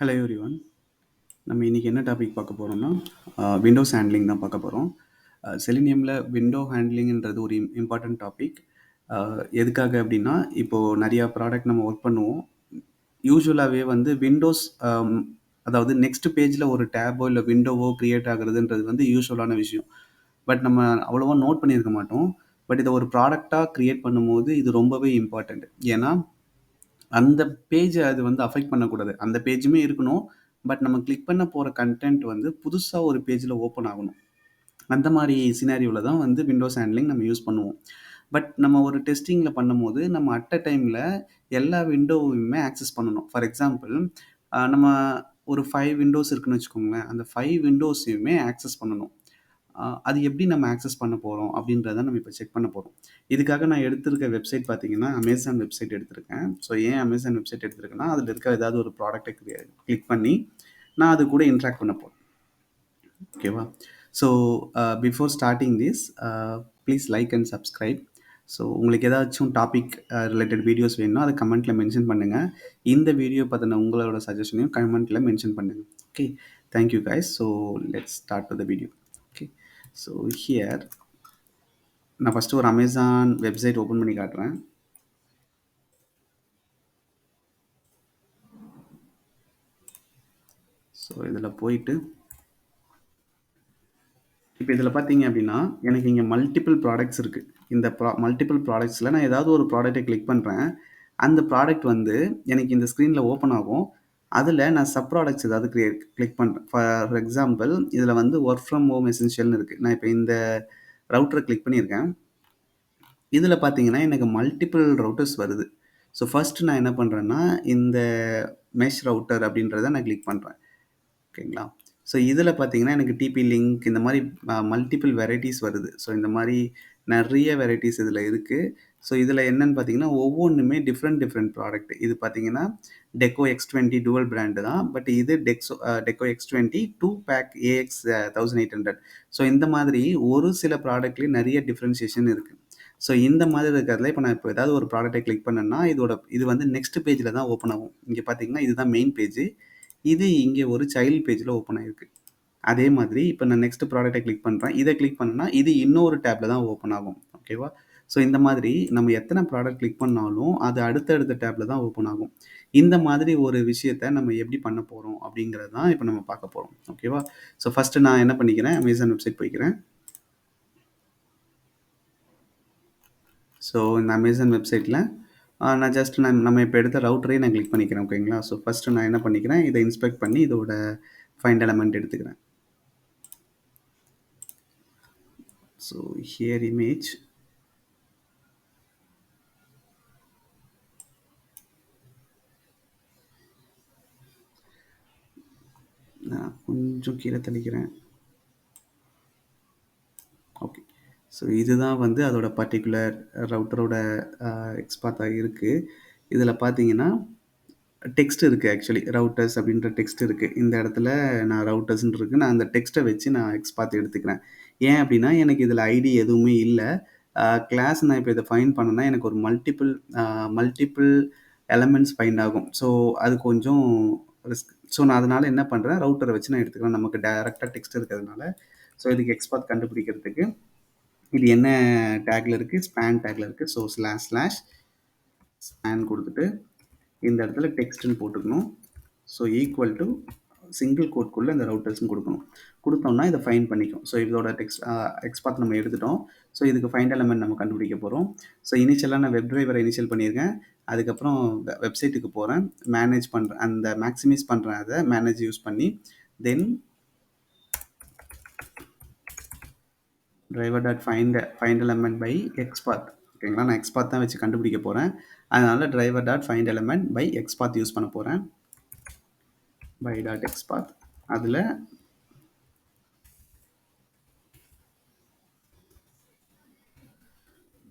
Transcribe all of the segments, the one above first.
Hello everyone. நம்ம இன்னைக்கு என்ன டாபிக் பார்க்க போறோம்னா, விண்டோஸ் ஹேண்ட்லிங் தான் பார்க்க போறோம். செலினியம்ல விண்டோ ஹேண்ட்லிங்ன்றது ஒரு இம்பார்ட்டன்ட் டாபிக். எதுக்காக அப்படின்னா, இப்போ நிறையா ப்ராடக்ட் நம்ம ஒர்க் பண்ணுவோம். யூசுவலாகவே வந்து விண்டோஸ் அதாவது நெக்ஸ்ட் பேஜில் ஒரு டேபோ இல்லை விண்டோவோ கிரியேட் ஆகுறதுன்றது வந்து யூசுவலான விஷயம். பட் நம்ம அவ்வளோவா நோட் பண்ணியிருக்க மாட்டோம். பட் இதை ஒரு ப்ராடக்டாக கிரியேட் பண்ணும்போது இது ரொம்பவே இம்பார்ட்டண்ட். ஏன்னா அந்த பேஜ அது வந்து அஃபெக்ட் பண்ணக்கூடாது. அந்த பேஜுமே இருக்கணும். பட் நம்ம கிளிக் பண்ண போற கன்டென்ட் வந்து புதுசா ஒரு பேஜ்ல ஓப்பன் ஆகணும். அந்த மாரி சினாரியோல தான் வந்து விண்டோஸ் ஹேண்ட்லிங் நம்ம யூஸ் பண்ணுவோம். பட் நம்ம ஒரு டெஸ்டிங்ல பண்ணும்போது, நம்ம அட் அ டைம்ல எல்லா விண்டோவுமே ஆக்சஸ் பண்ணணும். ஃபார் எக்ஸாம்பிள், நம்ம ஒரு 5 விண்டோஸ் இருக்குன்னு வச்சுக்கோங்களேன். அந்த 5 விண்டோஸையுமே ஆக்சஸ் பண்ணணும். அது எப்படி நம்ம ஆக்சஸ் பண்ண போறோம் அப்படின்றத நம்ம இப்ப செக் பண்ண போறோம். இதுக்காக நான் எடுத்திருக்க வெப்சைட் பார்த்தீங்கன்னா, அமேசான் வெப்சைட் எடுத்திருக்கேன். ஸோ ஏன் அமேசான் வெப்சைட் எடுத்திருக்கேன்னா, அதில இருக்க ஏதாவது ஒரு ப்ராடக்ட்ட கிளிக் பண்ணி, நான் அது கூட இன்டராக்ட் பண்ண போறேன். ஓகேவா? So before starting this please like and subscribe. So உங்களுக்கு ஏதாச்சும் டாபிக் ரிலேட்டட் வீடியோஸ் வேணும்னா, அத கமெண்ட்ல மென்ஷன் பண்ணுங்க. இந்த வீடியோ பத்தின உங்களோட சஜஷனையும் கமெண்ட்ல மென்ஷன் பண்ணுங்க. Okay. Thank you guys. So let's start with the video. Okay. So here நான் ஃபஸ்ட்டு ஒரு அமேசான் வெப்சைட் ஓப்பன் பண்ணி காட்டுறேன். ஸோ இதில் போயிட்டு இப்போ இதில் பார்த்தீங்க அப்படின்னா எனக்கு இங்கே மல்டிபிள் ப்ராடக்ட்ஸ் இருக்குது. இந்த மல்டிபிள் ப்ராடக்ட்ஸில் நான் ஏதாவது ஒரு ப்ராடக்ட்டை கிளிக் பண்ணுறேன். அந்த ப்ராடக்ட் வந்து எனக்கு இந்த ஸ்க்ரீனில் ஓப்பன் ஆகும். அதில் நான் சப் ப்ராடக்ட்ஸ் ஏதாவது கிளிக் பண்ணுறேன். ஃபார் எக்ஸாம்பிள் இதில் வந்து ஒர்க் ஃப்ரம் ஹோம் எசென்ஷியல்னு இருக்குது. நான் இப்போ இந்த ரவுட்டரை கிளிக் பண்ணியிருக்கேன். இதில் பார்த்தீங்கன்னா எனக்கு மல்டிபிள் ரவுட்டர்ஸ் வருது. ஸோ ஃபர்ஸ்ட் நான் என்ன பண்ணுறேன்னா, இந்த மெஷ் ரவுட்டர் அப்படின்றத நான் கிளிக் பண்ணுறேன். ஓகேங்களா? ஸோ இதில் பார்த்தீங்கன்னா எனக்கு டிபி லிங்க் இந்த மாதிரி மல்டிபிள் வெரைட்டிஸ் வருது. ஸோ இந்த மாதிரி நிறைய வெரைட்டிஸ் இதில் இருக்குது. ஸோ இதில் என்னன்னு பார்த்தீங்கன்னா ஒவ்வொன்றுமே டிஃப்ரெண்ட் ப்ராடக்ட். இது பார்த்தீங்கன்னா டெக்கோ X20 டுவல் பிராண்டு தான். பட் இது டெக்கோ X20 2 பேக் ஏஎக்ஸ் 1800. ஸோ இந்த மாதிரி ஒரு சில ப்ராடக்ட்லேயும் நிறைய டிஃப்ரென்சியேஷன் இருக்குது. ஸோ இந்த மாதிரி இருக்கிறதுல இப்போ ஏதாவது ஒரு ப்ராடக்ட்டை கிளிக் பண்ணேன்னா இது வந்து நெக்ஸ்ட் பேஜில் தான் ஓப்பன் ஆகும். இங்கே பார்த்தீங்கன்னா இதுதான் மெயின் பேஜ். இது இங்கே ஒரு சைல்ட் பேஜில் ஓப்பன் ஆயிருக்கு. அதே மாதிரி இப்போ நான் நெக்ஸ்ட் ப்ராடக்ட்டை கிளிக் பண்ணுறேன். இதை கிளிக் பண்ணேன்னா இது இன்னொரு டேப்ல தான் ஓப்பன் ஆகும். ஓகேவா? ஸோ இந்த மாதிரி நம்ம எத்தனை ப்ராடக்ட் கிளிக் பண்ணாலும் அது அடுத்தடுத்த டேப்ல தான் ஓப்பன் ஆகும். இந்த மாதிரி ஒரு விஷயத்த நம்ம எப்படி பண்ண போறோம் அப்படிங்கிறது தான் இப்போ நம்ம பார்க்க போறோம். ஓகேவா? ஸோ ஃபர்ஸ்ட் நான் என்ன பண்ணிக்கிறேன், அமேசான் வெப்சைட் போய்க்கிறேன். ஸோ இந்த அமேசான் வெப்சைட்டில் நான் ஜஸ்ட் நம்ம இப்போ எடுத்த ரவுட்டரையும் நான் கிளிக் பண்ணிக்கிறேன். ஓகேங்களா? ஸோ ஃபஸ்ட்டு நான் என்ன பண்ணிக்கிறேன், இதை இன்ஸ்பெக்ட் பண்ணி இதோட ஃபைண்ட் எலமெண்ட் எடுத்துக்கிறேன். So here image. நான் கொஞ்சம் கீழே தள்ளிக்கிறேன். ஓகே. ஸோ இதுதான் வந்து அதோட பர்டிகுலர் ரவுட்டரோட எக்ஸ்பாத்தாக இருக்குது. இதில் பார்த்தீங்கன்னா டெக்ஸ்ட் இருக்குது. ஆக்சுவலி ரவுட்டர்ஸ் அப்படின்ற டெக்ஸ்ட் இருக்குது. இந்த இடத்துல நான் ரவுட்டர்ஸ்ன்னு இருக்குது. நான் அந்த டெக்ஸ்ட்டை வச்சு நான் எக்ஸ்பாத் எடுத்துக்கிறேன். ஏன் அப்படின்னா எனக்கு இதில் ஐடி எதுவுமே இல்லை. கிளாஸ் நான் இப்போ இதை ஃபைண்ட் பண்ணேன்னா எனக்கு ஒரு மல்டிபிள் எலமெண்ட்ஸ் ஃபைண்ட் ஆகும். ஸோ அது கொஞ்சம் ரிஸ்க். ஸோ நான் அதனால என்ன பண்ணுறேன், ரவுட்டரை வச்சு நான் எடுத்துக்கிறேன். நமக்கு டைரெக்டாக டெக்ஸ்ட் இருக்கிறதுனால. ஸோ இதுக்கு எக்ஸ்பாத் கண்டுபிடிக்கிறதுக்கு இது என்ன டேக்ல இருக்குது, ஸ்பேன் டேக்ல இருக்குது. ஸோ // ஸ்பேன் கொடுத்துட்டு இந்த இடத்துல டெக்ஸ்ட்னு போட்டுக்கணும். ஸோ ஈக்குவல் டு சிங்கிள் கோட்குள்ளே இந்த ரவுட்டர்ஸ்னு கொடுக்கணும். கொடுத்தோம்னா இதை ஃபைண்ட் பண்ணிக்கும். ஸோ இதோட எக்ஸ்பாத் நம்ம எடுத்துட்டோம். ஸோ இதுக்கு ஃபைண்ட் எலமெண்ட் நம்ம கண்டுபிடிக்க போகிறோம். ஸோ இனிஷியலாக நான் வெப் டிரைவரை இனிஷியல் பண்ணியிருக்கேன். அதுக்கப்புறம் வெப்சைட்டுக்கு போகிறேன், மேனேஜ் பண்ணுறேன், அந்த மேக்ஸிமைஸ் பண்ணுறேன், அதை மேனேஜ் யூஸ் பண்ணி then driver dot find element by XPath. ஓகேங்களா? நான் எக்ஸ்பாத் தான் வச்சு கண்டுபிடிக்க போகிறேன். அதனால் driver dot find element by XPath use பண்ண போகிறேன். பை டாட் எக்ஸ்பாத் அதில்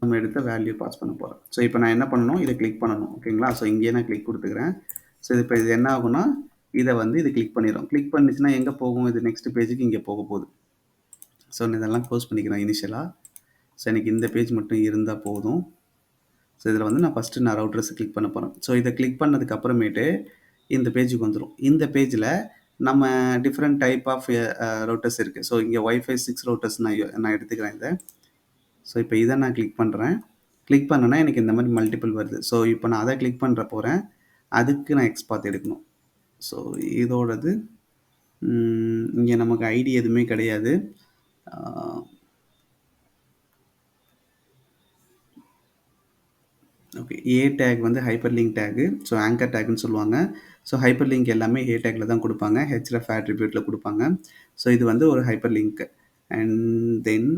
நம்ம எடுத்த வேல்யூ பாஸ் பண்ண போகிறோம். ஸோ இப்போ நான் என்ன பண்ணணும், இதை கிளிக் பண்ணணும். ஓகேங்களா? ஸோ இங்கேயே நான் கிளிக் கொடுத்துக்கிறேன். ஸோ இப்போ இது என்ன ஆகும்னா இதை வந்து இது கிளிக் பண்ணிடும். கிளிக் பண்ணிச்சுன்னா எங்கே போகும், இது நெக்ஸ்ட் பேஜுக்கு இங்கே போக போகுது. ஸோ இதெல்லாம் க்ளோஸ் பண்ணிக்கிறேன் இனிஷியலாக. ஸோ எனக்கு இந்த பேஜ் மட்டும் இருந்தால் போதும். ஸோ இதில் வந்து நான் ஃபஸ்ட்டு ரவுட்டர்ஸை கிளிக் பண்ண போகிறேன். ஸோ இதை கிளிக் பண்ணதுக்கு அப்புறமேட்டு இந்த பேஜுக்கு வந்துரும். இந்த பேஜ்ல நம்ம டிஃபரெண்ட் டைப் ஆஃப் ரவுட்டர்ஸ் இருக்கு. ஸோ இங்க வைஃபை 6 ரவுட்டர்ஸ் நான் எடுத்துக்கிறேன் இத. ஸோ இப்ப இத நான் கிளிக் பண்றேன். கிளிக் பண்ணேன்னா எனக்கு இந்த மாரி மல்டிபிள் வருது. ஸோ இப்ப நான் அத கிளிக் பண்ற போறேன். அதுக்கு நான் எக்ஸ்பாத் எடுக்கணும். ஸோ இதோடது இங்க நமக்கு ஐடி எதுவுமே கிடையாது. Ah okay. ஏ டேக் வந்து hyper link tag. So anchor டேக்ன்னு சொல்லுவாங்க. ஸோ ஹைப்பர் லிங்க் எல்லாமே ஏ டேக்ல தான் குடுப்பாங்க. ஹெச்ரெஃப் அட்ரிபியூட்ல குடுப்பாங்க. ஸோ இது வந்து ஒரு hyper link. And then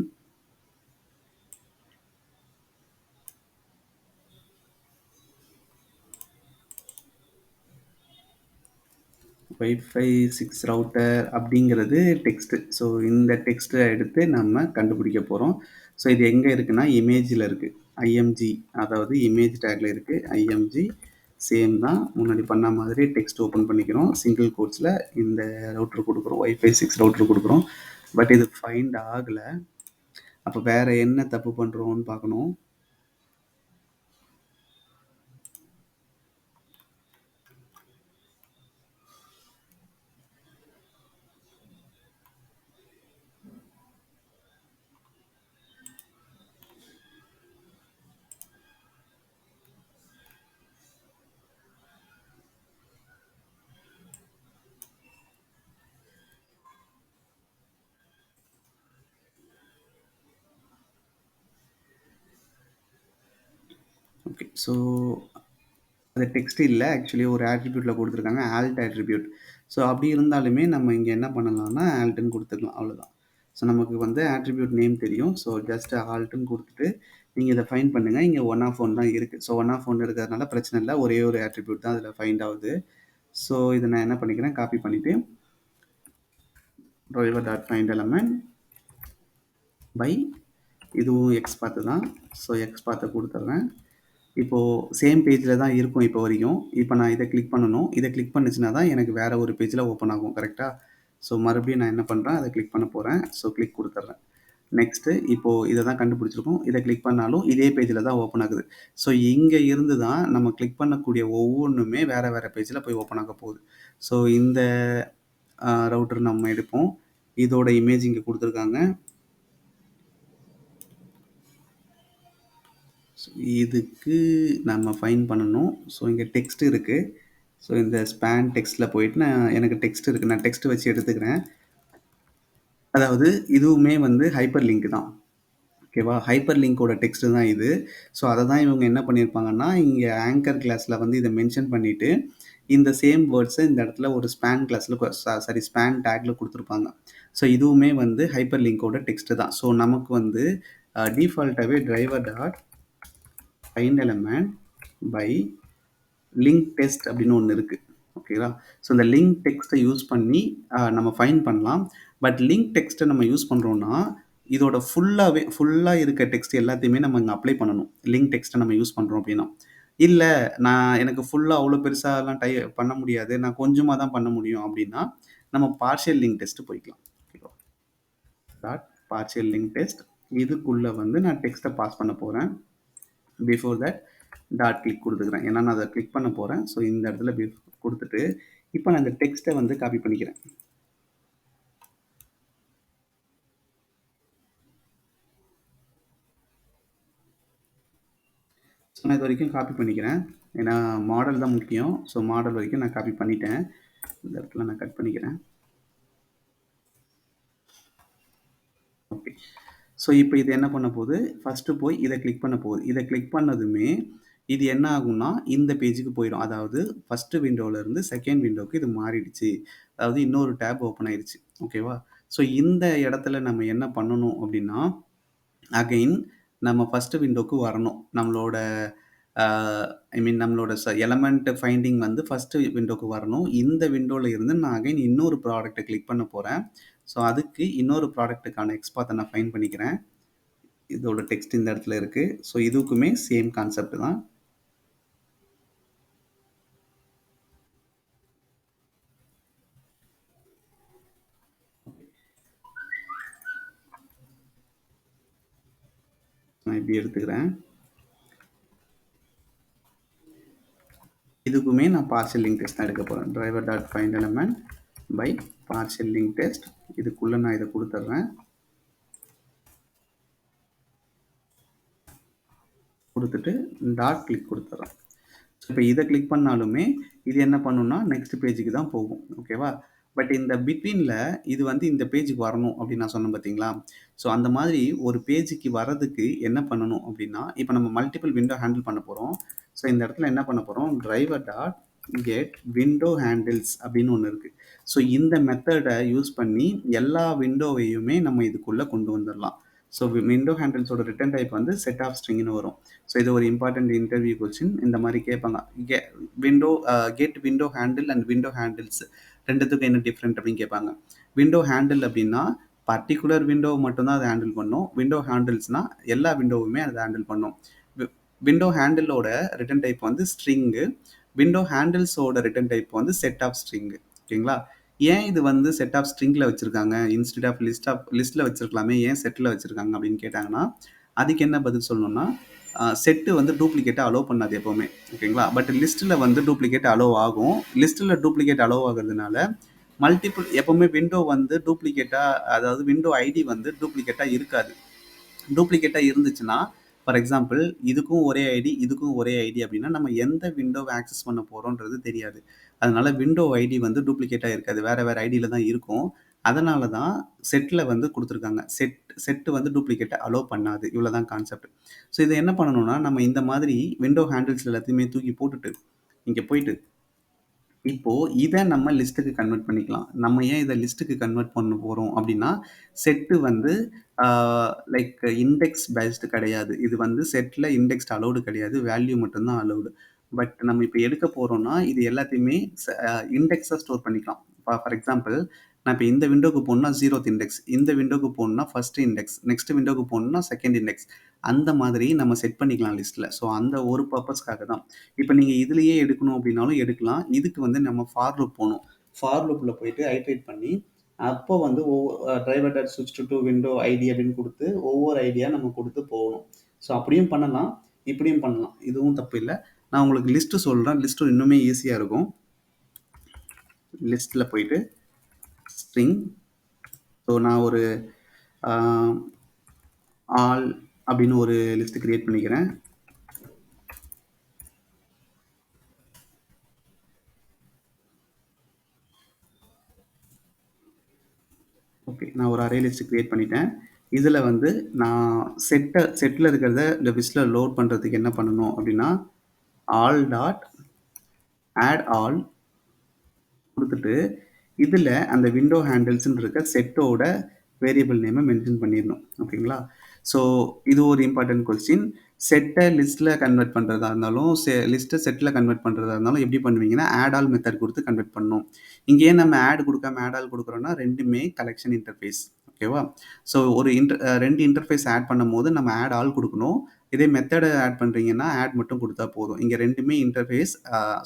wifi 6 router அப்படிங்கிறது டெக்ஸ்ட். ஸோ இந்த டெக்ஸ்ட்ட எடுத்து நம்ம கண்டுபிடிக்க போறோம். ஸோ இது எங்க இருக்குன்னா, இமேஜ்ல இருக்கு. ஐஎம்ஜி அதாவது இமேஜ் டேக்ல இருக்கு. ஐஎம்ஜி சேம் தான். முன்னாடி பண்ண மாதிரி டெக்ஸ்ட் ஓப்பன் பண்ணிக்கிறோம். சிங்கிள் கோட்ஸ்ல இந்த ரவுட்டர் குடுக்குறோம். வைஃபை 6 ரவுட்டர் குடுக்குறோம். பட் இது ஃபைண்ட் ஆகல. அப்ப வேற என்ன தப்பு பண்றோம்னு பார்க்கணும். ஓகே. ஸோ அது டெக்ஸ்ட் இல்ல. ஆக்சுவலி ஒரு ஆட்ரிபியூட்ல குடுத்துருக்காங்க. Alt attribute. ஸோ அப்படி இருந்தாலுமே நம்ம இங்க என்ன பண்ணலாம்னா, ஆல்ட்ன்னு குடுத்துக்கலாம். அவ்வளோதான். ஸோ நமக்கு வந்து ஆட்ரிபியூட் நேம் தெரியும். ஸோ ஜஸ்ட் ஆல்ட்ன்னு குடுத்துட்டு, நீங்க இத ஃபைண்ட் பண்ணுங்க. இங்க ஒன் ஆஃப் ஒன் தான் இருக்கு. ஸோ ஒன் ஆஃப் ஒன் இருக்கிறதுனால பிரச்சனை இல்ல. ஒரே ஒரு ஆட்ரிபியூட் தான் அதுல ஃபைண்ட் ஆகுது. ஸோ இத நான் என்ன பண்ணிக்கிறேன், காப்பி பண்ணிட்டு driver dot find element by இதுவும் எக்ஸ் பாத்து தான். ஸோ எக்ஸ் பாத்த குடுத்துடுறேன். இப்போ சேம் பேஜ்ல தான் இருக்கும் இப்போ வரைக்கும். இப்போ நான் இத கிளிக் பண்ணணும். இத கிளிக் பண்ணுச்சுனா தான் எனக்கு வேற ஒரு பேஜ்ல ஓப்பன் ஆகும். கரெக்ட்டா? ஸோ மறுபடியும் நான் என்ன பண்றேன், அத கிளிக் பண்ண போறேன். So click குடுத்துடுறேன். நெக்ஸ்ட் இப்போ இத தான் கண்டுபிடிச்சிருக்கோம். இத கிளிக் பண்ணாலும் இதே பேஜ்ல தான் ஓப்பன் ஆகுது. ஸோ இங்க இருந்து தான் நம்ம கிளிக் பண்ணக்கூடிய ஒவ்வொன்னுமே வேற வேற பேஜ்ல போய் ஓப்பன் ஆக போகுது. ஸோ இந்த ரவுட்டர் நம்ம எடுப்போம். இதோட இமேஜ் இங்க குடுத்துருக்காங்க. ஸோ இதுக்கு நம்ம ஃபைண்ட் பண்ணணும். ஸோ இங்க டெக்ஸ்ட் இருக்கு. ஸோ இந்த ஸ்பேன் டெக்ஸ்ட்ல போயிட்டு எனக்கு டெக்ஸ்ட் இருக்கு. நான் டெக்ஸ்ட் வச்சு எடுத்துக்கிறேன். அதாவது இதுவுமே வந்து ஹைப்பர் லிங்க் தான். ஓகேவா? ஹைப்பர் லிங்கோட டெக்ஸ்ட் தான் இது. ஸோ அத தான் இவங்க என்ன பண்ணியிருப்பாங்கன்னா, இங்க ஆங்கர் கிளாஸ்ல வந்து இத மென்ஷன் பண்ணிட்டு, இந்த சேம் வேர்ட்ஸ இந்த இடத்துல ஒரு ஸ்பேன் கிளாஸ்ல சாரி ஸ்பேன் டாக்ல குடுத்துருப்பாங்க. ஸோ இதுவுமே வந்து ஹைப்பர் லிங்கோட டெக்ஸ்ட் தான். ஸோ நமக்கு வந்து டிஃபால்ட்டாவே driver dot find element by link text அப்படின்னு ஒண்ணு இருக்கு. ஓகேவா? ஸோ இந்த லிங்க் டெக்ஸ்ட்ட யூஸ் பண்ணி நம்ம ஃபைண்ட் பண்ணலாம். பட் லிங்க் டெக்ஸ்ட்ட நம்ம யூஸ் பண்றோம்னா, இதோட ஃபுல்லா இருக்க டெக்ஸ்ட் எல்லாத்தையுமே நம்ம இங்க அப்ளை பண்ணணும். லிங்க் டெக்ஸ்ட்ட நம்ம யூஸ் பண்றோம் அப்படின்னா. இல்ல நான் எனக்கு ஃபுல்லா அவ்வளோ பெருசாலாம் பண்ண முடியாது. நான் கொஞ்சமா தான் பண்ண முடியும் அப்படின்னா, நம்ம பார்ஷியல் லிங்க் டெஸ்ட் போய்க்கலாம். ஓகேவா? டாட் பார்ஷியல் லிங்க் டெஸ்ட் இதுக்குள்ள வந்து நான் டெக்ஸ்ட்ட பாஸ் பண்ண போறேன். பிஃபோர் தட் டாட் கிளிக் குடுத்துக்கிறேன். ஏன்னா நான் அத கிளிக் பண்ண போறேன். ஸோ இந்த இடத்துல குடுத்துட்டு, இப்ப நான் இந்த டெக்ஸ்ட்ட வந்து காப்பி பண்ணிக்கிறேன். ஸோ நான் இதுவரைக்கும் காப்பி பண்ணிக்கிறேன். ஏன்னா மாடல் தான் முக்கியம். ஸோ மாடல் வரைக்கும் நான் காப்பி பண்ணிட்டேன். இந்த இடத்துல நான் கட் பண்ணிக்கிறேன். ஓகே. ஸோ இப்ப இது என்ன பண்ண போது, ஃபர்ஸ்ட்டு போய் இத கிளிக் பண்ண போகுது. இத கிளிக் பண்ணதுமே, இது என்ன ஆகும்னா, இந்த பேஜுக்கு போயிடும். அதாவது ஃபர்ஸ்ட்டு விண்டோல இருந்து செகண்ட் விண்டோக்கு இது மாறிடுச்சு. அதாவது இன்னொரு டேப் ஓப்பன் ஆயிருச்சு. ஓகேவா? ஸோ இந்த இடத்துல நம்ம என்ன பண்ணணும் அப்டின்னா, அகைன் நம்ம ஃபர்ஸ்ட்டு விண்டோக்கு வரணும். நம்மளோட அ ஐ மீன் நம்மளோட எலமெண்ட் ஃபைண்டிங் வந்து ஃபர்ஸ்ட்டு விண்டோக்கு வரணும். இந்த விண்டோல இருந்து நான் அகைன் இன்னொரு ப்ராடக்ட்ட கிளிக் பண்ண போறேன். ஸோ அதுக்கு இன்னொரு ப்ராடக்ட்டுக்கான எக்ஸ்பாத்த நான் ஃபைண்ட் பண்ணிக்கிறேன். இதோட டெக்ஸ்ட் இந்த இடத்துல இருக்கு. ஸோ இதுக்குமே சேம் கான்செப்ட் தான். நான் இப்படி எடுத்துக்கிறேன். இதுக்குமே நான் பார்ஷியல் லிங்க் டெஸ்ட் தான் எடுக்க போகிறேன். Driver dot find element by partial link text. இதுக்குள்ளே நான் இதை கொடுத்துட்றேன். கொடுத்துட்டு டாட் கிளிக் கொடுத்துட்றேன். இப்போ இதை கிளிக் பண்ணாலுமே இது என்ன பண்ணுன்னா நெக்ஸ்ட் பேஜுக்கு தான் போகும். ஓகேவா? பட் இந்த பிட்வீனில் இது வந்து இந்த பேஜுக்கு வரணும் அப்படின்னு நான் சொன்னேன் பார்த்தீங்களா? ஸோ அந்த மாதிரி ஒரு பேஜுக்கு வர்றதுக்கு என்ன பண்ணணும் அப்படின்னா, இப்போ நம்ம மல்டிபிள் விண்டோ ஹேண்டில் பண்ண போகிறோம். ஸோ இந்த இடத்துல என்ன பண்ண போகிறோம், driver dot get window handles அப்படின்னு ஒன்று இருக்குது. ஸோ இந்த மெத்தடை யூஸ் பண்ணி எல்லா விண்டோவையுமே நம்ம இதுக்குள்ளே கொண்டு வந்துடலாம். ஸோ விண்டோ ஹேண்டில்ஸோட ரிட்டர்ன் டைப் வந்து செட் ஆஃப் ஸ்ட்ரிங்னு வரும். ஸோ இது ஒரு இம்பார்ட்டன்ட் இன்டர்வியூ கொஸ்டின். இந்த மாதிரி கேட்பாங்க. Window get window handle and window handles ரெண்டுத்துக்கும் என்ன டிஃப்ரெண்ட் அப்படின்னு கேட்பாங்க. விண்டோ ஹேண்டில் அப்படின்னா பர்டிகுலர் விண்டோ மட்டும்தான் அதை ஹேண்டில் பண்ணும். விண்டோ ஹேண்டில்ஸ்னால் எல்லா விண்டோவுமே அதை ஹேண்டில் பண்ணும். விண்டோ ஹேண்டிலோட ரிட்டர்ன் டைப் வந்து ஸ்ட்ரிங்கு. விண்டோ ஹேண்டில்ஸோட ரிட்டர்ன் டைப் வந்து செட் ஆஃப் ஸ்ட்ரிங்கு. ஓகேங்களா? ஏன் இது வந்து செட் ஆஃப் ஸ்ட்ரிங்கில் வச்சுருக்காங்க, இன்ஸ்டெட் ஆஃப் லிஸ்ட்டில் வச்சுருக்கலாமே, ஏன் செட்டில் வச்சுருக்காங்க அப்படின்னு கேட்டாங்கன்னா, அதுக்கு என்ன பதில் சொல்லணும்னா, செட்டு வந்து டூப்ளிகேட்டை அலோவ் பண்ணாது எப்போவுமே. ஓகேங்களா? பட் லிஸ்ட்டில் வந்து டூப்ளிகேட் அலோவ் ஆகும். லிஸ்ட்டில் டூப்ளிகேட் அலோவ் ஆகிறதுனால மல்டிபிள் எப்போவுமே விண்டோ வந்து டூப்ளிகேட்டாக, அதாவது விண்டோ ஐடி வந்து டூப்ளிகேட்டாக இருக்காது. டூப்ளிகேட்டாக இருந்துச்சுன்னா, ஃபார் எக்ஸாம்பிள் இதுக்கும் ஒரே ஐடி, இதுக்கும் ஒரே ஐடி அப்படின்னா நம்ம எந்த விண்டோவை ஆக்சஸ் பண்ண போகிறோன்றது தெரியாது. அதனால விண்டோ ஐடி வந்து டூப்ளிகேட்டாக இருக்காது. வேறு வேறு ஐடியில் தான் இருக்கும். அதனால தான் செட்டில் வந்து கொடுத்துருக்காங்க. செட்டு வந்து டூப்ளிகேட்டை அலோவ் பண்ணாது. இவ்வளோ தான் கான்செப்ட். ஸோ இதை என்ன பண்ணணும்னா, நம்ம இந்த மாதிரி விண்டோ ஹேண்டில்ஸ் எல்லாத்தையுமே தூக்கி போட்டுட்டு இங்கே போயிட்டு இப்போ இதை நம்ம லிஸ்ட்டுக்கு கன்வெர்ட் பண்ணிக்கலாம். நம்ம ஏன் இதை லிஸ்ட்டுக்கு கன்வெர்ட் பண்ண போகிறோம் அப்படின்னா, செட்டு வந்து லைக் இண்டெக்ஸ் பேஸ்டு கிடையாது. இது வந்து செட்டில் இண்டெக்ஸ்ட் அலோடு கிடையாது. வேல்யூ மட்டும்தான் அலோடு. பட் நம்ம இப்போ எடுக்க போகிறோம்னா இது எல்லாத்தையுமே இண்டெக்ஸாக ஸ்டோர் பண்ணிக்கலாம். ஃபார் எக்ஸாம்பிள் நான் இப்போ இந்த விண்டோக்கு போகணும்னா 0th இண்டெக்ஸ், இந்த விண்டோக்கு போகணும்னா ஃபர்ஸ்ட் இண்டெக்ஸ், நெக்ஸ்ட் விண்டோக்கு போகணும்னா செகண்ட் இண்டெக்ஸ், அந்த மாதிரி நம்ம செட் பண்ணிக்கலாம் லிஸ்ட்டில். ஸோ அந்த ஒரு பர்பஸ்க்காக தான். இப்போ நீங்கள் இதுலேயே எடுக்கணும் அப்படின்னாலும் எடுக்கலாம். இதுக்கு வந்து நம்ம ஃபார் லூப் போகணும். ஃபார் லூப்பில் போயிட்டு ஐட்ரேட் பண்ணி அப்போ வந்து டிரைவர் டாட் ஸ்விட்ச் டு விண்டோ ஐடி அப்படின்னு கொடுத்து ஒவ்வொரு ஐடியா நம்ம கொடுத்து போகணும். ஸோ அப்படியும் பண்ணலாம், இப்படியும் பண்ணலாம். இதுவும் தப்பு இல்லை. நான் உங்களுக்கு லிஸ்ட்டு சொல்கிறேன். லிஸ்ட்டு இன்னுமே ஈஸியாக இருக்கும். லிஸ்ட்டில் போயிட்டு ஸ்ட்ரிங், ஸோ நான் ஒரு ஆல் அப்படின்னு ஒரு லிஸ்ட் கிரியேட் பண்ணிக்கிறேன். ஓகே, நான் ஒரு அரே லிஸ்ட் கிரியேட் பண்ணிட்டேன். இதில் வந்து நான் செட்டில் இருக்கிறத இந்த லிஸ்ட்டில் லோட் பண்ணுறதுக்கு என்ன பண்ணணும் அப்படின்னா, ஆல் டாட் ஆட் ஆல் கொடுத்துட்டு இதில் அந்த விண்டோ ஹேண்டில்ஸ்ன்னு இருக்க செட்டோட வேரியபிள் நேமை மென்ஷன் பண்ணிடணும். ஓகேங்களா? ஸோ இது ஒரு இம்பார்ட்டன்ட் கொஸ்டின். செட்டை லிஸ்ட்டில் கன்வெர்ட் பண்ணுறதா இருந்தாலும் லிஸ்ட்டை செட்டில் கன்வெர்ட் பண்ணுறதா இருந்தாலும் எப்படி பண்ணுவீங்கன்னா, ஆட் ஆல் மெத்தட் கொடுத்து கன்வெர்ட் பண்ணணும். இங்கே ஏன் நம்ம ஆட் கொடுக்காம ஆட் ஆல் கொடுக்குறோன்னா, ரெண்டுமே கலெக்ஷன் இன்டர்ஃபேஸ். ஓகேவா? ஸோ ஒரு ரெண்டு இன்டர்ஃபேஸ் ஆட் பண்ணும் போது நம்ம ஆட் ஆல் கொடுக்கணும். இதே மெத்தடை ஆட் பண்ணுறீங்கன்னா ஆட் மட்டும் கொடுத்தா போதும். இங்கே ரெண்டுமே இன்டர்ஃபேஸ்.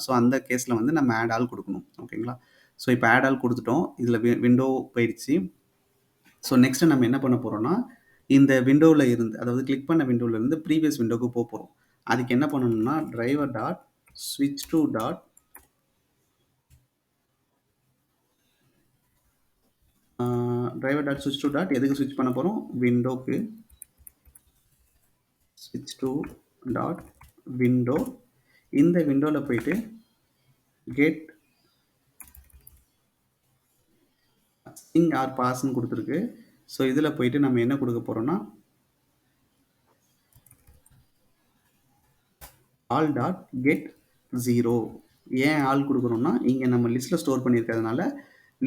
ஸோ அந்த கேஸில் வந்து நம்ம ஆட் ஆல் கொடுக்கணும். ஓகேங்களா? ஸோ இப்போ ஆட் ஆல் கொடுத்துட்டோம். இதில் விண்டோ போயிடுச்சு. ஸோ நெக்ஸ்ட்டு நம்ம என்ன பண்ண போகிறோம்னா, இந்த விண்டோவில் இருந்து, அதாவது கிளிக் பண்ண விண்டோவில் இருந்து ப்ரீவியஸ் விண்டோக்கு போகிறோம். அதுக்கு என்ன பண்ணணும்னா, டிரைவர் டாட் ஸ்விட்ச் டு டாட் டிரைவர் டாட் ஸ்விட்ச் டு டாட் எதுக்கு ஸ்விட்ச் பண்ண போகிறோம், விண்டோக்கு. ஸ்விட்ச் டு டாட் விண்டோ. இந்த விண்டோவில் போயிட்டு கெட் ஸ்ட்ரிங் ஆர் பாஸ்ன்னு கொடுத்துருக்கு. ஸோ இதில் போயிட்டு நம்ம என்ன கொடுக்க போகிறோம்னா, ஆல் டாட் கெட் 0. ஏன் ஆல் கொடுக்குறோம்னா, இங்கே நம்ம லிஸ்ட்டில் ஸ்டோர் பண்ணியிருக்கிறதுனால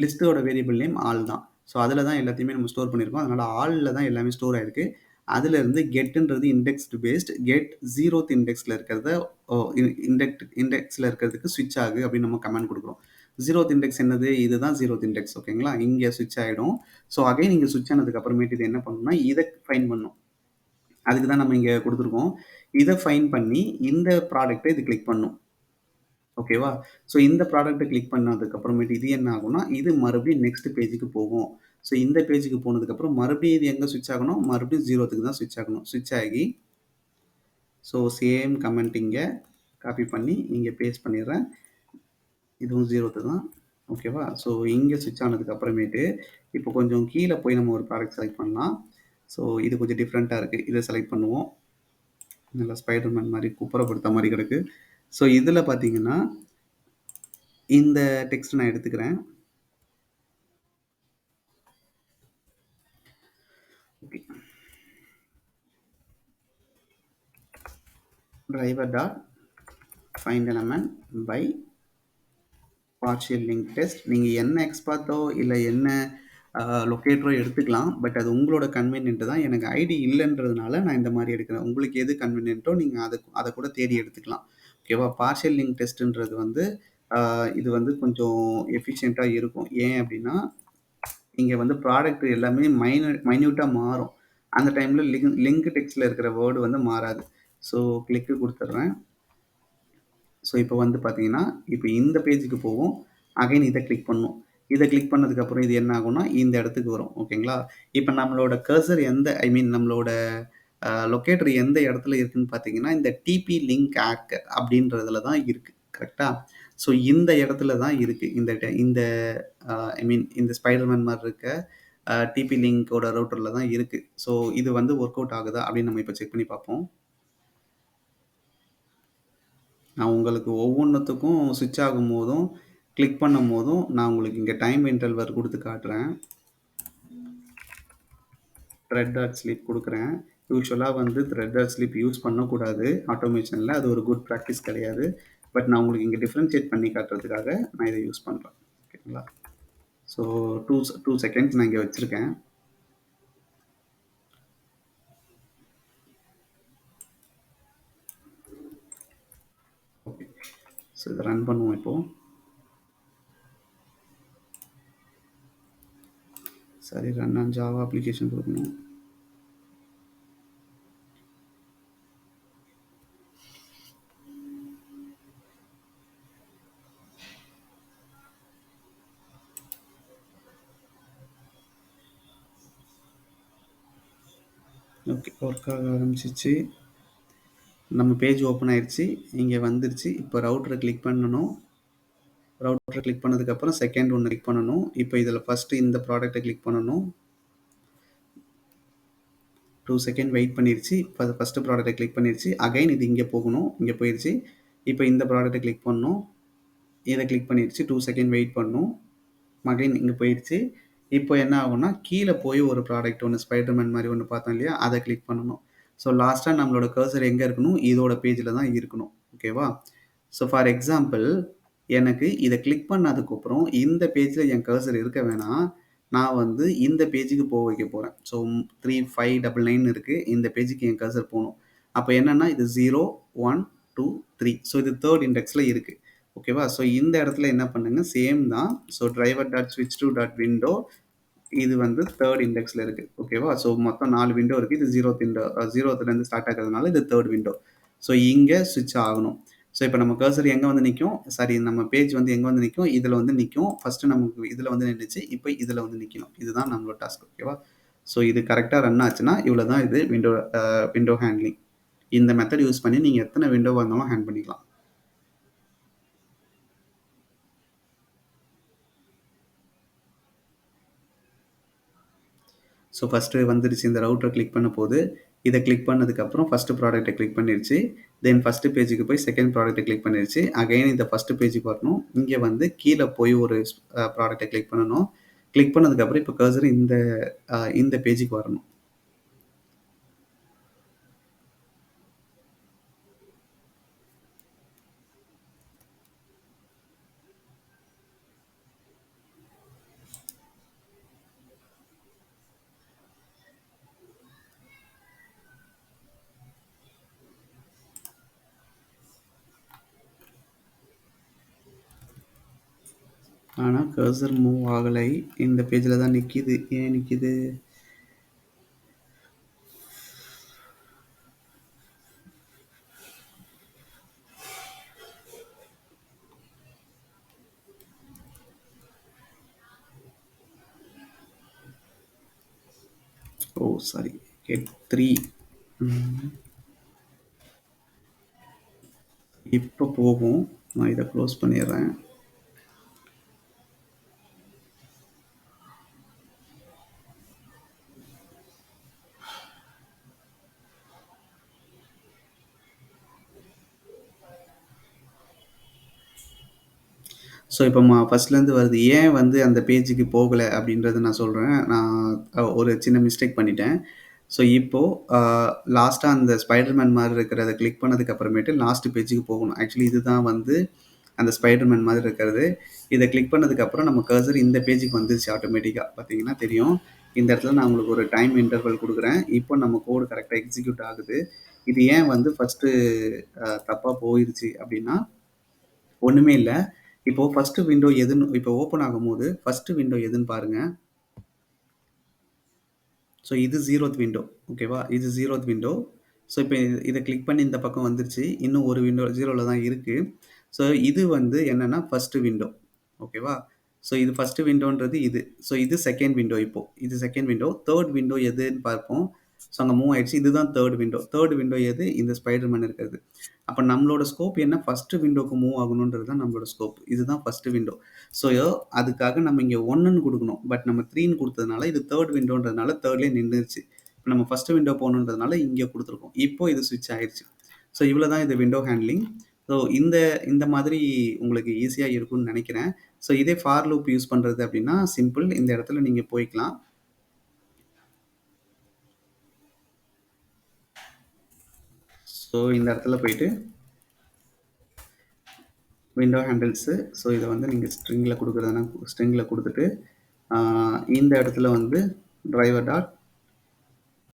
லிஸ்ட்டோட வேரியபிள் நேம் ஆல் தான். ஸோ அதில் தான் எல்லாத்தையுமே நம்ம ஸ்டோர் பண்ணியிருக்கோம். அதனால் ஆலில் தான் எல்லாமே ஸ்டோர் ஆகிருக்கு. அதிலிருந்து கெட்டுன்றது இண்டெக்ஸ்டு பேஸ்ட். கெட் 0th இண்டெக்ஸில் இருக்கிறத இண்டெக்ஸில் இருக்கிறதுக்கு ஸ்விட்ச் ஆகு அப்படின்னு நம்ம கமெண்ட் கொடுக்குறோம். 0th இண்டெக்ஸ் என்னது, இதுதான் 0th இண்டெக்ஸ். ஓகேங்களா? இங்கே ஸ்விட்ச் ஆகிடும். ஸோ அகைன் இங்கே ஸ்விட்ச் ஆனதுக்கு அப்புறமேட்டு இது என்ன பண்ணணும்னா, இதை ஃபைன் பண்ணும். அதுக்கு தான் நம்ம இங்கே கொடுத்துருக்கோம். இதை ஃபைன் பண்ணி இந்த ப்ராடக்ட்டை இது கிளிக் பண்ணும். ஓகேவா? ஸோ இந்த ப்ராடக்ட்டை கிளிக் பண்ணதுக்கு அப்புறமேட்டு இது என்ன ஆகும்னா, இது மறுபடியும் நெக்ஸ்ட் பேஜுக்கு போகும். ஸோ இந்த பேஜுக்கு போனதுக்கப்புறம் மறுபடியும் இது எங்கே ஸ்விட்ச் ஆகணும், மறுபடியும் 0த்துக்கு தான் ஸ்விட்ச் ஆகணும். ஸ்விட்ச் ஆகி ஸோ சேம் கமெண்ட் இங்கே காப்பி பண்ணி இங்கே பேஸ்ட் பண்ணிடுறேன். இதுவும் 0த்து தான். ஓகேவா? ஸோ இங்கே ஸ்விட்ச் ஆனதுக்கு அப்புறமேட்டு இப்போ கொஞ்சம் கீழே போய் நம்ம ஒரு ப்ராடக்ட் செலக்ட் பண்ணலாம். ஸோ இது கொஞ்சம் டிஃப்ரெண்ட்டாக இருக்குது. இதை செலக்ட் பண்ணுவோம். நல்லா ஸ்பைடர்மேன் மாதிரி குப்புறப்படுத்த மாதிரி கிடக்கு. ஸோ இதில் பார்த்தீங்கன்னா இந்த டெக்ஸ்ட் நான் எடுத்துக்கிறேன். Okay, driver dot find element by partial link text. நீங்கள் என்ன எக்ஸ்பாத்தோ இல்லை என்ன லொக்கேட்டரோ எடுத்துக்கலாம். பட் அது உங்களோட கன்வீனியன்ட்டு தான். எனக்கு ஐடி இல்லைன்றதுனால நான் இந்த மாதிரி எடுக்கிறேன். உங்களுக்கு எது கன்வீனியன்ட்டோ நீங்கள் அதை கூட தேடி எடுத்துக்கலாம். ஓகேவா? பார்ஷியல் லிங்க் டெஸ்ட்டுன்றது வந்து இது வந்து கொஞ்சம் எஃபிஷியண்ட்டாக இருக்கும். ஏன் அப்படின்னா இங்கே வந்து ப்ராடக்ட் எல்லாமே மைன்யூட்டாக மாறும். அந்த டைமில் லிங்க் டெக்ஸ்ட்டில் இருக்கிற வேர்டு வந்து மாறாது. ஸோ கிளிக்கு கொடுத்துட்றேன். ஸோ இப்போ வந்து பார்த்தீங்கன்னா இப்போ இந்த பேஜுக்கு போகும். அகைன் இதை கிளிக் பண்ணும். இதை கிளிக் பண்ணதுக்கப்புறம் இது என்ன ஆகும்னா இந்த இடத்துக்கு வரும். ஓகேங்களா? இப்போ நம்மளோட கர்சர் நம்மளோட லொக்கேட்டர் எந்த இடத்துல இருக்குன்னு பார்த்தீங்கன்னா இந்த டிபி லிங்க் ஆக் அப்படின்றதுல தான் இருக்குது. கரெக்டாக? ஸோ இந்த இடத்துல தான் இருக்குது. இந்த இந்த ஸ்பைடர்மேன் மாதிரி இருக்க டிபி லிங்கோட ரவுட்டரில் தான் இருக்குது. ஸோ இது வந்து ஒர்க் அவுட் ஆகுதா அப்படின்னு நம்ம இப்போ செக் பண்ணி பார்ப்போம். நான் உங்களுக்கு ஒவ்வொன்றுத்துக்கும் ஸ்விட்ச் ஆகும்போதும் கிளிக் பண்ணும் போதும் நான் உங்களுக்கு இங்கே டைம் இன்டர்வல் கொடுத்து காட்டுறேன். த்ரெட் டாட் ஸ்லீப் கொடுக்குறேன். யூஸ்வலாக வந்து த்ரெட் டாட் ஸ்லீப் யூஸ் பண்ணக்கூடாது ஆட்டோமேஷனில். அது ஒரு குட் ப்ராக்டிஸ் கிடையாது. பட் நான் உங்களுக்கு இங்கே டிஃப்ரென்ஷியேட் பண்ணி காட்டுறதுக்காக நான் இதை யூஸ் பண்ணுறேன். ஓகேங்களா? ஸோ 2 செகண்ட்ஸ் நான் இங்கே வச்சுருக்கேன். ஓகே, ஸோ இதை ரன் பண்ணுவோம் இப்போது. சரி, ரன் ஆன் ஜாவா அப்ளிகேஷன் கொடுக்கணும். ஓகே, ஒர்க் ஆக ஆரம்பிச்சிச்சு. நம்ம பேஜ் ஓப்பன் ஆயிடுச்சு. இங்கே வந்துருச்சு. இப்போ ரவுட்டரை கிளிக் பண்ணணும். ரவுட்டரை கிளிக் பண்ணதுக்கப்புறம் செகண்ட் ஒன்று கிளிக் பண்ணணும். இப்போ இதில் ஃபஸ்ட்டு இந்த ப்ராடக்ட்டை கிளிக் பண்ணணும். 2 செகண்ட் வெயிட் பண்ணிடுச்சு. இப்போ அது ஃபஸ்ட்டு ப்ராடக்ட்டை கிளிக் பண்ணிடுச்சு. அகைன் இது இங்கே போகணும். இங்கே போயிடுச்சு. இப்போ இந்த ப்ராடக்ட்டை கிளிக் பண்ணணும். இதை கிளிக் பண்ணிடுச்சு. 2 செகண்ட் வெயிட் பண்ணணும். அகைன் இங்கே போயிடுச்சு. இப்போ என்ன ஆகும்னா கீழே போய் ஒரு ப்ராடக்ட் ஒன்று ஸ்பைடர்மேன் மாதிரி ஒன்று பார்த்தோம் இல்லையா, அதை கிளிக் பண்ணணும். ஸோ லாஸ்ட்டாக நம்மளோட கர்சர் எங்கே இருக்கணும், இதோட பேஜில் தான் இருக்கணும். ஓகேவா? ஸோ ஃபார் எக்ஸாம்பிள் எனக்கு இதை கிளிக் பண்ணதுக்கப்புறம் இந்த பேஜில் என் கர்சர் இருக்க வேணாம். நான் வந்து இந்த பேஜுக்கு போக வைக்க போகிறேன். ஸோ 3599 இருக்குது. இந்த பேஜுக்கு என் கர்சர் போகணும். அப்போ என்னென்னா இது 0, 1, 2, 3. ஸோ இது தேர்ட் இண்டெக்ஸில் இருக்குது. ஓகேவா? ஸோ இந்த இடத்துல என்ன பண்ணுங்க, சேம் தான். ஸோ டிரைவர் டாட் ஸ்விட்ச் டு டாட் விண்டோ இது வந்து தேர்ட் இண்டெக்ஸில் இருக்குது. ஓகேவா? ஸோ மொத்தம் 4 விண்டோ இருக்குது. இது 0த்துலேருந்து ஸ்டார்ட் ஆகிறதுனால இது தேர்ட் விண்டோ. ஸோ இங்கே ஸ்விட்ச் ஆகணும். ஸோ இப்போ நம்ம கர்சர் எங்கே வந்து நிற்கும், சாரி நம்ம பேஜ் வந்து எங்கே வந்து நிற்கும், இதில் வந்து நிற்கும். ஃபஸ்ட்டு நமக்கு இதில் வந்து நின்றுச்சு. இப்போ இதில் வந்து நிற்கணும். இதுதான் நம்மளோட டாஸ்க். ஓகேவா? ஸோ இது கரெக்டாக ரன் ஆச்சுன்னா இவ்வளோ தான் இது விண்டோ ஹேண்ட்லிங். இந்த மெத்தட் யூஸ் பண்ணி நீங்கள் எத்தனை விண்டோவாக இருந்தாலும் ஹேண்ட் பண்ணிக்கலாம். ஸோ ஃபஸ்ட்டு வந்துருச்சு. இந்த ரவுட்டரை கிளிக் பண்ண போது இதை கிளிக் பண்ணதுக்கப்புறம் ஃபஸ்ட்டு ப்ராடக்ட்டை கிளிக் பண்ணிடுச்சு. தென் ஃபஸ்ட்டு பேஜுக்கு போய் செகண்ட் ப்ராடக்ட்டை கிளிக் பண்ணிடுச்சு. அகைன் இந்த ஃபஸ்ட்டு பேஜுக்கு வரணும். இங்கே வந்து கீழே போய் ஒரு ப்ராடக்ட்டை கிளிக் பண்ணணும். கிளிக் பண்ணதுக்கப்புறம் இப்போ கர்சர் இந்த பேஜுக்கு வரணும். ஆனால் கர்சர் மூவ் ஆகலை. இந்த பேஜில் தான் நிற்கிது. ஏன் நிற்கிது? ஓ சாரி, get 3. இப்போ போகும். நான் இதை க்ளோஸ் பண்ணிடுறேன். ஸோ இப்போ ஃபர்ஸ்ட்லேருந்து வருது. ஏன் வந்து அந்த பேஜுக்கு போகல அப்படின்றத நான் சொல்றேன். நான் ஒரு சின்ன மிஸ்டேக் பண்ணிட்டேன். ஸோ இப்போ லாஸ்ட்டா அந்த ஸ்பைடர்மேன் மாரி இருக்கிறத கிளிக் பண்ணதுக்கு அப்புறமேட்டு லாஸ்ட் பேஜுக்கு போகணும். ஆக்சுவலி இதுதான் வந்து அந்த ஸ்பைடர்மேன் மாதிரி இருக்கிறது. இத கிளிக் பண்ணதுக்கு அப்புறம் நம்ம கர்சர் இந்த பேஜுக்கு வந்துருச்சு ஆட்டோமேட்டிக்கா. பார்த்தீங்கன்னா தெரியும். இந்த இடத்துல நான் உங்களுக்கு ஒரு டைம் இன்டர்வல் குடுக்குறேன். இப்போ நம்ம கோடு கரெக்ட்டா எக்ஸிக்யூட் ஆகுது. இது ஏன் வந்து ஃபர்ஸ்ட்டு தப்பா போயிருச்சு அப்படின்னா, ஒண்ணுமே இல்ல. இப்போ ஃபர்ஸ்ட் விண்டோ எதுன்னு இப்போ ஓப்பன் ஆகும்போது, ஃபர்ஸ்ட் விண்டோ எதுன்னு பாருங்க. ஸோ இது 0த் விண்டோ. ஓகேவா? இது 0த் விண்டோ. ஸோ இப்ப இத கிளிக் பண்ணி இந்த பக்கம் வந்துருச்சு. இன்னும் ஒரு விண்டோ 0ல தான் இருக்கு. ஸோ இது வந்து என்னன்னா ஃபர்ஸ்ட் விண்டோ. ஓகேவா? ஸோ இது ஃபர்ஸ்ட் விண்டோன்றது இது. ஸோ இது செகண்ட் விண்டோ இப்போ. இது செகண்ட் விண்டோ. 3 விண்டோ எதுன்னு பார்ப்போம். ஸோ அங்க மூவ் ஆயிடுச்சு. இதுதான் 3 விண்டோ. 3 விண்டோ எது? இந்த ஸ்பைடர் மேன் இருக்கிறது. அப்ப நம்மளோட ஸ்கோப் என்ன? ஃபர்ஸ்ட் விண்டோக்கு மூவ் ஆகணுன்றது தான் நம்மளோட ஸ்கோப். இதுதான் ஃபர்ஸ்ட் விண்டோ. ஸோ அதுக்காக நம்ம இங்க 1ன்னு குடுக்கணும். பட் நம்ம 3ன்னு குடுத்ததுனால இது 3 விண்டோன்றதுனால 3லயே நின்னுருச்சு. இப்ப நம்ம ஃபர்ஸ்ட் விண்டோ போகணுன்றதுனால இங்க குடுத்துருக்கோம். இப்போ இது ஸ்விட்ச் ஆயிருச்சு. ஸோ இவ்வளோ தான் இது விண்டோ ஹேண்ட்லிங். ஸோ இந்த இந்த மாதிரி உங்களுக்கு ஈஸியா இருக்கும்னு நெனைக்கிறேன். ஸோ இதே ஃபார் லூப் யூஸ் பண்றது அப்டின்னா சிம்பிள். இந்த இடத்துல நீங்க போய்க்கலாம். ஸோ இந்த இடத்துல போயிட்டு விண்டோ ஹேண்டில்ஸு. ஸோ இத வந்து நீங்க ஸ்ட்ரிங்ல குடுக்குறதுனா ஸ்ட்ரிங்ல குடுத்துட்டு, இந்த இடத்துல வந்து டிரைவர் டாட்